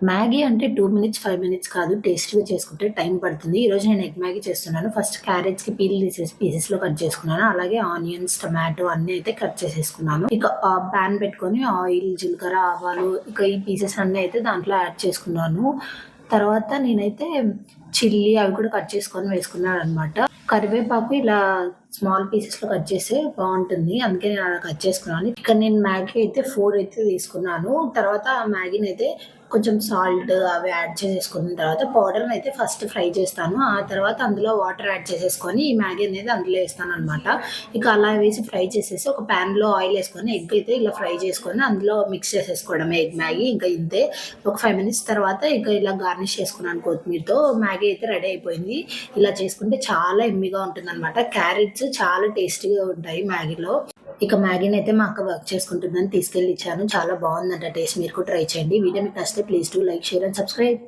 Maggi అంటే 2 minutes, 5 minutes కాదు. టేస్టీగా చేసుకుంటే టైం పడుతుంది. ఈరోజు నేను ఎగ్ మ్యాగీ చేస్తున్నాను. ఫస్ట్ క్యారెట్స్‌కి పీల్ తీసేసి పీసెస్‌లో కట్ చేసుకున్నాను. అలాగే ఆనియన్స్, టొమాటో అన్నీ అయితే కట్ చేసేసుకున్నాను. ఇక పాన్ పెట్టుకొని ఆయిల్, జీలకర్ర, ఆవాలు ఇక ఈ పీసెస్ అన్నీ అయితే దాంట్లో యాడ్ చేసుకున్నాను. తర్వాత నేనైతే చిల్లీ అవి కూడా కట్ చేసుకొని వేసుకున్నాననమాట. కరివేపాకు ఇలా స్మాల్ పీసెస్‌లో కట్ చేస్తే బావుంటుంది. అందుకే నేను అలా కట్ చేసుకున్నాను. ఇక్కడ నేను మ్యాగీ అయితే 4 అయితే తీసుకున్నాను. తర్వాత ఆ మ్యాగీనైతే కొంచెం సాల్ట్ అవి యాడ్ చేసేసుకున్న తర్వాత పౌడర్‌ని అయితే ఫస్ట్ ఫ్రై చేస్తాను. ఆ తర్వాత అందులో వాటర్ యాడ్ చేసేసుకొని ఈ మ్యాగీ అనేది అందులో ఏస్తాననమాట. ఇక అలా వేసి ఫ్రై చేసేసి ఒక ప్యాన్‌లో ఆయిల్ ఏసుకొని ఎగ్ అయితే ఇలా ఫ్రై చేసుకొని అందులో మిక్స్ చేసేసుకోవడమే ఎగ్ మ్యాగీ. ఇంకా ఇంతే. ఒక 5 మినిట్స్ తర్వాత ఇక ఇలా గార్నిష్ చేసుకున్నాను కొత్తిమీరతో. మ్యాగీ అయితే రెడీ అయిపోయింది. ఇలా చేసుకుంటే చాలా యమ్మీగా ఉంటుందనమాట. క్యారెట్స్ చాలా టేస్టీగా ఉంటాయి మ్యాగీలో. ఇక మ్యాగీనైతే మా అక్క వర్క్ చేసుకుంటుందని తీసుకెళ్ళి ఇచ్చాను. చాలా బావుందంట టేస్ట్. మీరు కూడా ట్రై చేయండి. వీడియో మీకు నచ్చితే please do like, share and subscribe.